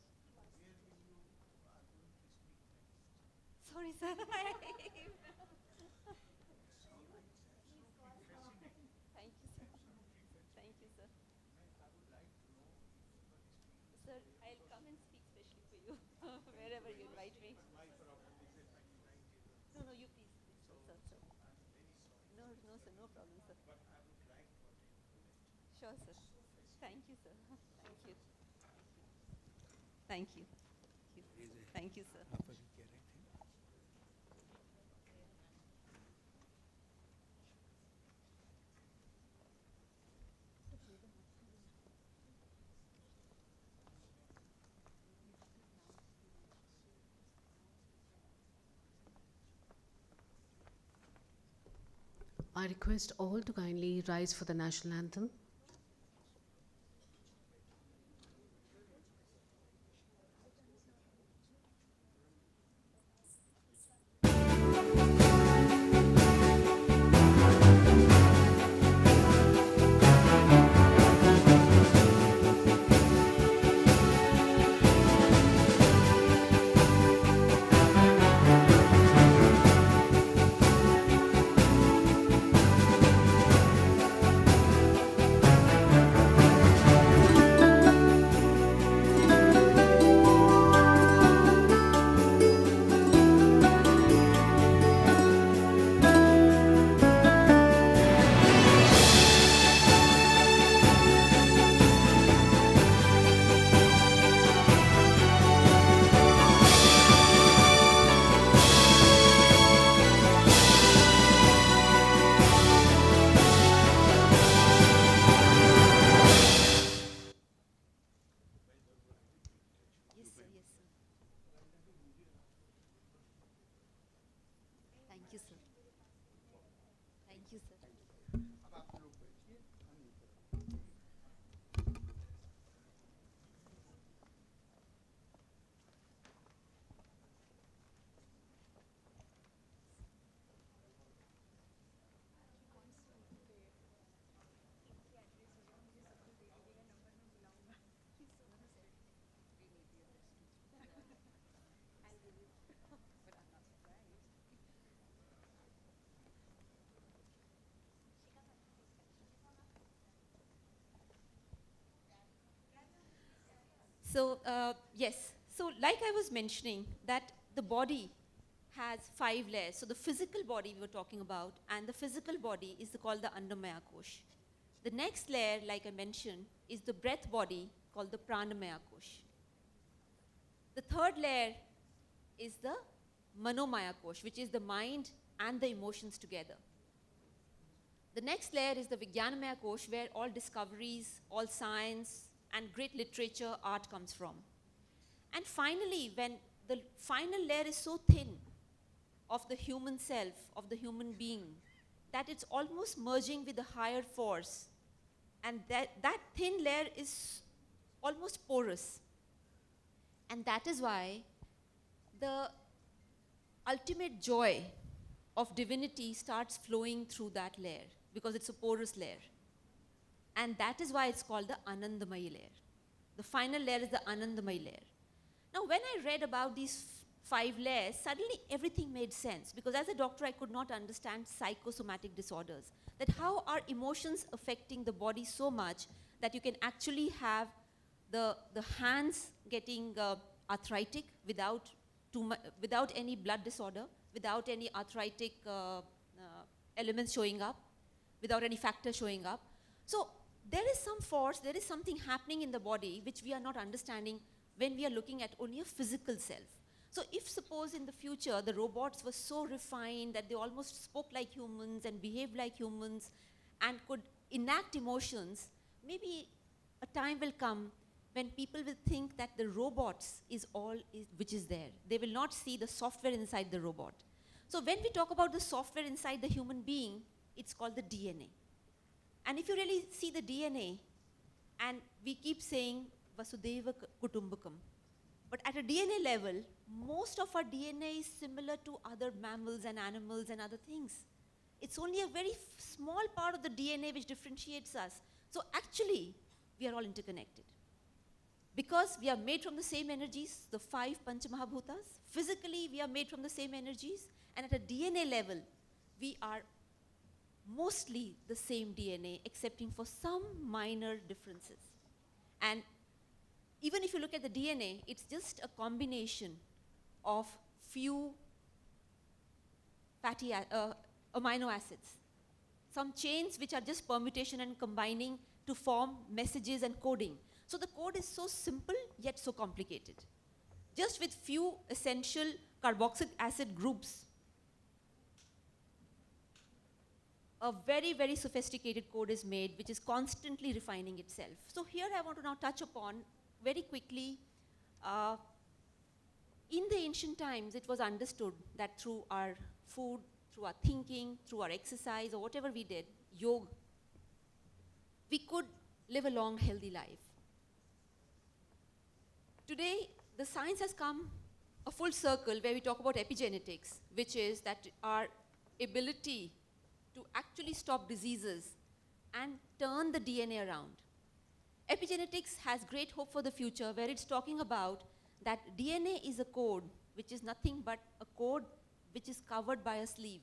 Sorry, sir. Sir, I'll come and speak specially for you, wherever you invite me. No, you please, sir. No, sir, no problem, sir. Sure, sir. Thank you, sir. Thank you. Thank you, sir. I request all to kindly rise for the national anthem. Yes, sir. Thank you, sir. Thank you, sir. So, yes, so like I was mentioning, that the body has 5 layers. So the physical body we were talking about, and the physical body is called the Annamaya Kosh. The next layer, like I mentioned, is the breath body called the Pranamaya Kosh. The third layer is the Manomaya Kosh, which is the mind and the emotions together. The next layer is the Vijnanamaya Kosh, where all discoveries, all science, and great literature, art comes from. And finally, when the final layer is so thin of the human self, of the human being, that it's almost merging with the higher force, and that thin layer is almost porous. And that is why the ultimate joy of divinity starts flowing through that layer, because it's a porous layer. And that is why it's called the Anandamaya layer. The final layer is the Anandamaya layer. Now, when I read about these 5 layers, suddenly everything made sense, because as a doctor, I could not understand psychosomatic disorders, that how are emotions affecting the body so much that you can actually have the hands getting arthritic without any blood disorder, without any arthritic elements showing up, without any factor showing up. So there is some force, there is something happening in the body which we are not understanding when we are looking at only a physical self. So if suppose in the future the robots were so refined that they almost spoke like humans and behaved like humans and could enact emotions, maybe a time will come when people will think that the robots is all which is there. They will not see the software inside the robot. So when we talk about the software inside the human being, it's called the DNA. And if you really see the DNA, and we keep saying Vasudhaiva Kutumbakam, but at a DNA level, most of our DNA is similar to other mammals and animals and other things. It's only a very small part of the DNA which differentiates us. So actually, we are all interconnected. Because we are made from the same energies, the 5 Panchamahabhutas. Physically, we are made from the same energies. And at a DNA level, we are mostly the same DNA, excepting for some minor differences. And even if you look at the DNA, it's just a combination of few fatty amino acids. Some chains which are just permutation and combining to form messages and coding. So the code is so simple, yet so complicated. Just with few essential carboxylic acid groups, a very, very sophisticated code is made, which is constantly refining itself. So here I want to now touch upon, very quickly, in the ancient times, it was understood that through our food, through our thinking, through our exercise, or whatever we did, yoga, we could live a long, healthy life. Today, the science has come a full circle where we talk about epigenetics, which is that our ability to actually stop diseases and turn the DNA around. Epigenetics has great hope for the future, where it's talking about that DNA is a code, which is nothing but a code which is covered by a sleeve.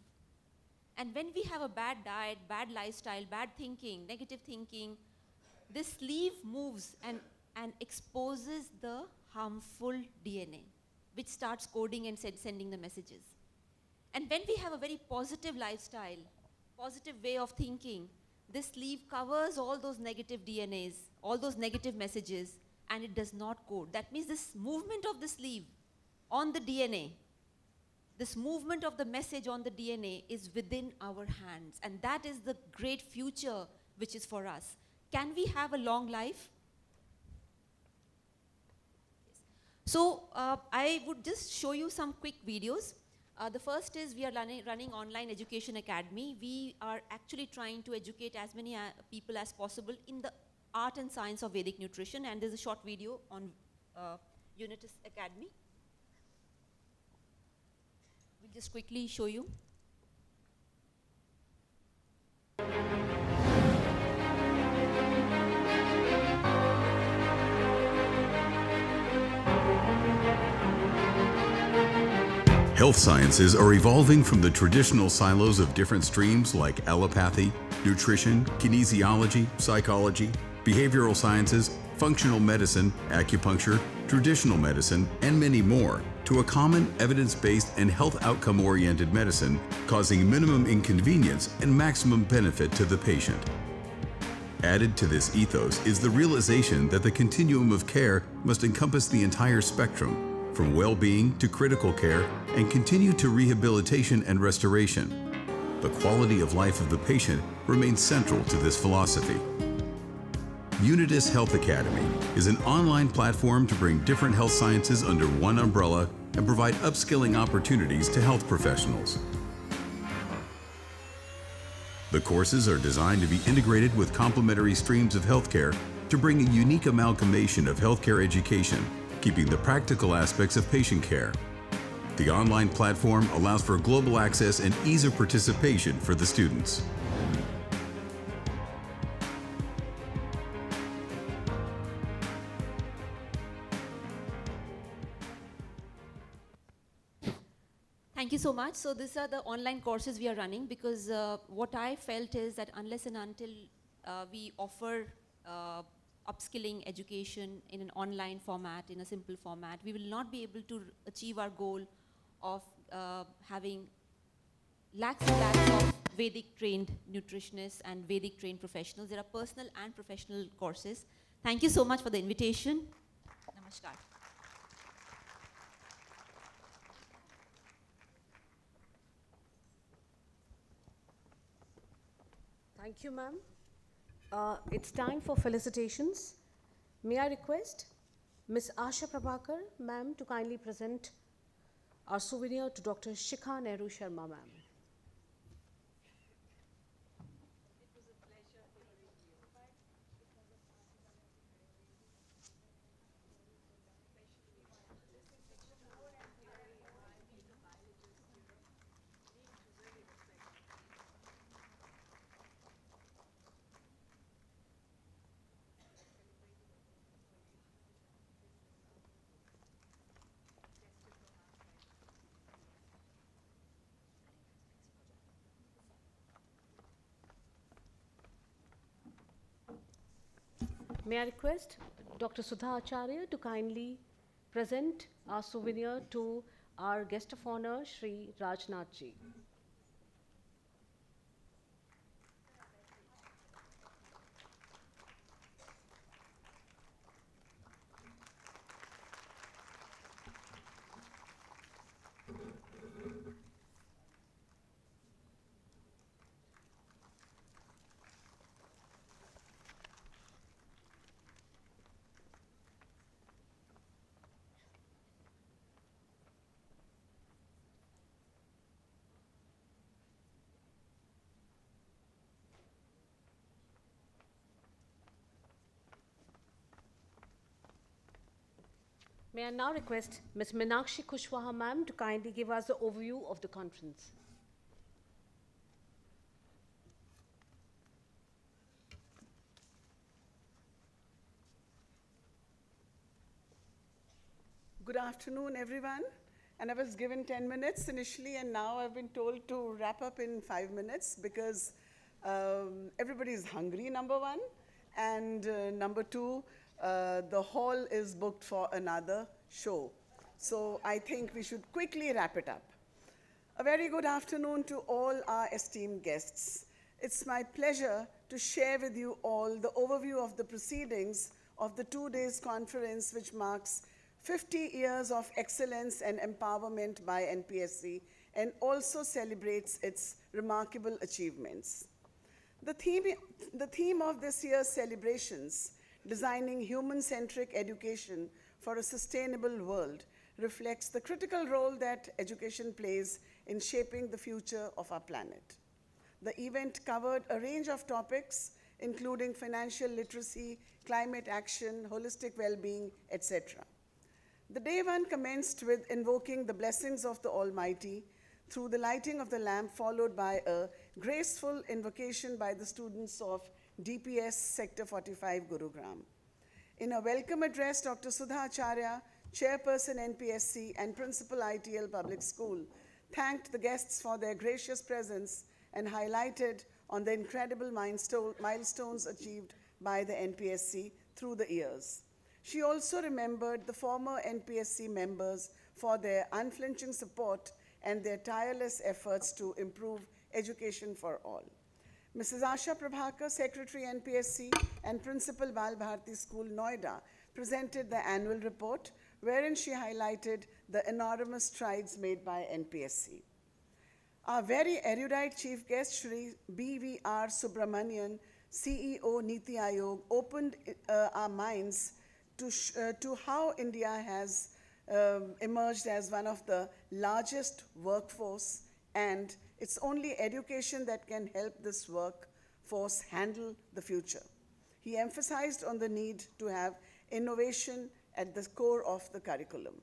And when we have a bad diet, bad lifestyle, bad thinking, negative thinking, this sleeve moves and exposes the harmful DNA, which starts coding and sending the messages. And when we have a very positive lifestyle, positive way of thinking, this sleeve covers all those negative DNAs, all those negative messages, and it does not code. That means this movement of the sleeve on the DNA, this movement of the message on the DNA is within our hands. And that is the great future which is for us. Can we have a long life? Yes. So I would just show you some quick videos. The first is we are running online education academy. We are actually trying to educate as many people as possible in the art and science of Vedic nutrition, and there's a short video on Unitas Academy. We'll just quickly show you. Health sciences are evolving from the traditional silos of different streams like allopathy, nutrition, kinesiology, psychology, behavioral sciences, functional medicine, acupuncture, traditional medicine, and many more, to a common evidence-based and health outcome-oriented medicine, causing minimum inconvenience and maximum benefit to the patient. Added to this ethos is the realization that the continuum of care must encompass the entire spectrum, from well-being to critical care, and continue to rehabilitation and restoration. The quality of life of the patient remains central to this philosophy. Unitas Health Academy is an online platform to bring different health sciences under one umbrella and provide upskilling opportunities to health professionals. The courses are designed to be integrated with complementary streams of healthcare to bring a unique amalgamation of healthcare education, keeping the practical aspects of patient care. The online platform allows for global access and ease of participation for the students. Thank you so much. So these are the online courses we are running, because what I felt is that unless and until we offer upskilling education in an online format, in a simple format, we will not be able to achieve our goal of having lakhs and lakhs of Vedic trained nutritionists and Vedic trained professionals. There are personal and professional courses. Thank you so much for the invitation. Namaskar. Thank you, ma'am. It's time for felicitations. May I request Ms. Asha Prabhakar, ma'am, to kindly present our souvenir to Dr. Shikha Nehru Sharma, ma'am. May I request Dr. Sudha Acharya to kindly present our souvenir to our guest of honor, Shri Rajnath Ji. May I now request Ms. Meenakshi Kushwaha, ma'am, to kindly give us the overview of the conference. Good afternoon, everyone. And I was given 10 minutes initially, and now I've been told to wrap up in 5 minutes because everybody is hungry, number one. And number two, the hall is booked for another show. So I think we should quickly wrap it up. A very good afternoon to all our esteemed guests. It's my pleasure to share with you all the overview of the proceedings of the 2 days conference, which marks 50 years of excellence and empowerment by NPSC and also celebrates its remarkable achievements. The theme of this year's celebrations, Designing Human-Centric Education for a sustainable world reflects the critical role that education plays in shaping the future of our planet. The event covered a range of topics, including financial literacy, climate action, holistic well-being, etc. The day one commenced with invoking the blessings of the Almighty through the lighting of the lamp, followed by a graceful invocation by the students of DPS Sector 45, Gurugram. In a welcome address, Dr. Sudha Acharya, Chairperson NPSC and Principal ITL Public School, thanked the guests for their gracious presence and highlighted on the incredible milestones achieved by the NPSC through the years. She also remembered the former NPSC members for their unflinching support and their tireless efforts to improve education for all. Mrs. Asha Prabhakar, Secretary NPSC and Principal Bal Bharati School, Noida, presented the annual report, wherein she highlighted the enormous strides made by NPSC. Our very erudite chief guest, Shri B.V.R. Subramanian, CEO Niti Aayog, opened our minds to how India has emerged as one of the largest workforce, and it's only education that can help this workforce handle the future. He emphasized on the need to have innovation at the core of the curriculum.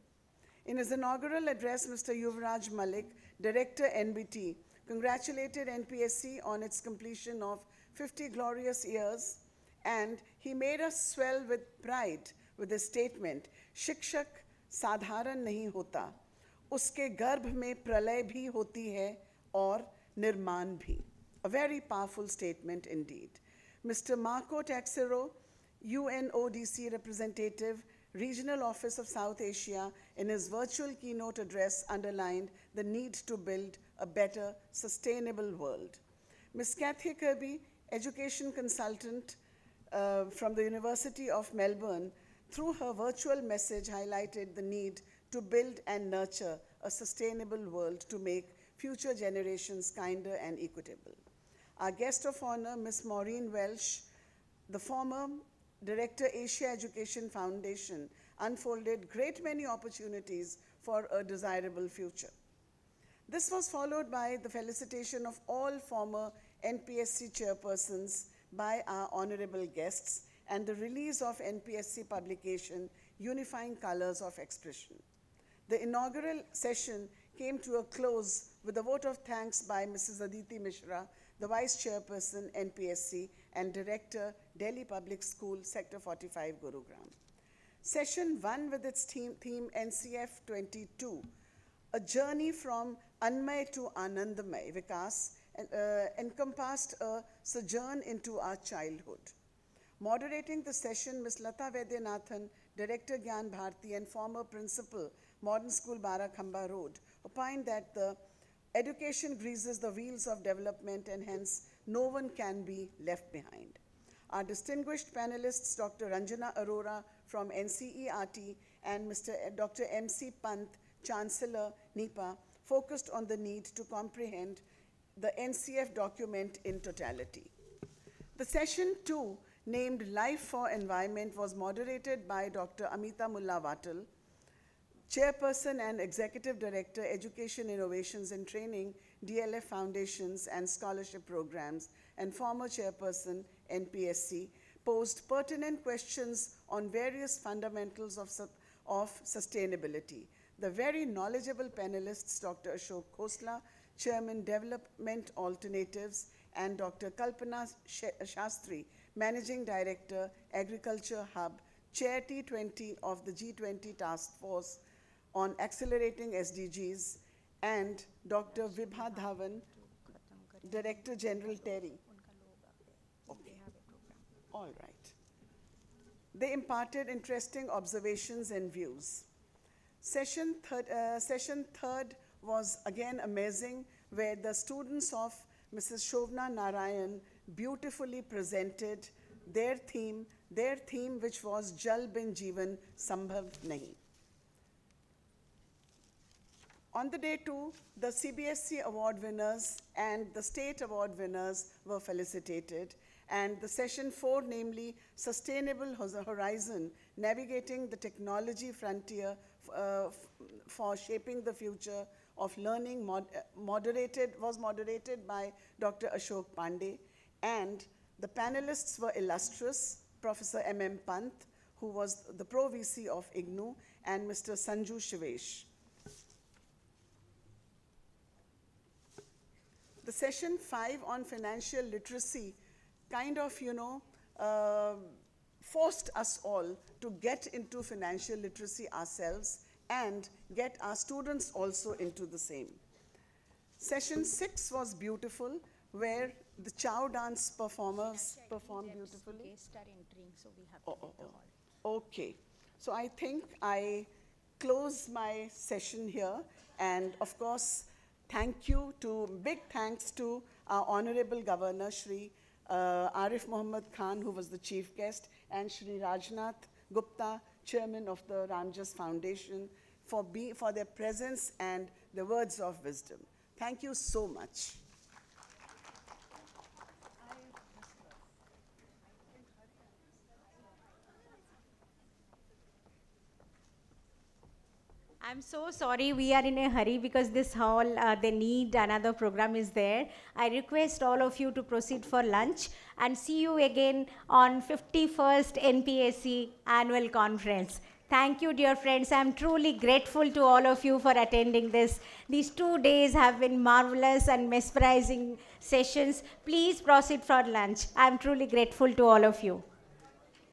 In his inaugural address, Mr. Yuvraj Malik, Director NBT, congratulated NPSC on its completion of 50 glorious years, and he made us swell with pride with his statement, "Shikshak sadharan nahi hota, uske garbh mein pralay bhi hoti hai aur nirman bhi." A very powerful statement indeed. Mr. Marco Taxero, UNODC representative, Regional Office of South Asia, in his virtual keynote address underlined the need to build a better, sustainable world. Ms. Kathy Kirby, education consultant from the University of Melbourne, through her virtual message highlighted the need to build and nurture a sustainable world to make future generations kinder and equitable. Our guest of honor, Ms. Maureen Welsh, the former Director, Asia Education Foundation, unfolded great many opportunities for a desirable future. This was followed by the felicitation of all former NPSC chairpersons by our honorable guests and the release of NPSC publication, Unifying Colors of Expression. The inaugural session came to a close with a vote of thanks by Mrs. Aditi Mishra, the Vice Chairperson, NPSC, and Director, Delhi Public School, Sector 45, Gurugram. Session 1 with its theme NCF 22, a journey from Anmay to Anandamaya Vikas, encompassed a sojourn into our childhood. Moderating the session, Ms. Lata Vaidyanathan, Director Gyan Bharti and former Principal, Modern School Barakhamba Road, opined that the education greases the wheels of development and hence no one can be left behind. Our distinguished panelists, Dr. Ranjana Arora from NCERT and Dr. M.C. Pant, Chancellor, NIPA, focused on the need to comprehend the NCF document in totality. The session 2, named Life for Environment, was moderated by Dr. Amita Mullah Vatal, Chairperson and Executive Director, Education Innovations and Training, DLF Foundations and Scholarship Programs, and former Chairperson, NPSC, posed pertinent questions on various fundamentals of sustainability. The very knowledgeable panelists, Dr. Ashok Khosla, Chairman, Development Alternatives, and Dr. Kalpana Shastri, Managing Director, Agriculture Hub, Chair T20 of the G20 Task Force on Accelerating SDGs, and Dr. Vibha Dhawan, Director General TERI. Okay. All right. They imparted interesting observations and views. Session third was again amazing, where the students of Mrs. Shovna Narayan beautifully presented their theme which was Jal Bin Jeevan Sambhav Nahi. On the day 2, the CBSE award winners and the state award winners were felicitated, And the session 4, namely Sustainable Horizon, Navigating the Technology Frontier for Shaping the Future of Learning, was moderated by Dr. Ashok Pandey. And the panelists were illustrious, Professor M.M. Pant, who was the Pro-VC of IGNOU, and Mr. Sanju Shivesh. The session 5 on financial literacy kind of, forced us all to get into financial literacy ourselves and get our students also into the same. Session 6 was beautiful, where the Chhau dance performers performed beautifully. Guests are entering, so we have to leave the hall. Okay. So I think I close my session here, and of course, big thanks to our Honorable Governor, Shri Arif Mohammad Khan, who was the chief guest, and Shri Rajnath Gupta, Chairman of the Ramjas Foundation, for their presence and the words of wisdom. Thank you so much. I'm so sorry, we are in a hurry because this hall, they need another program is there. I request all of you to proceed for lunch and see you again on 51st NPSC Annual Conference. Thank you, dear friends. I'm truly grateful to all of you for attending this. These 2 days have been marvelous and mesmerizing sessions. Please proceed for lunch. I'm truly grateful to all of you.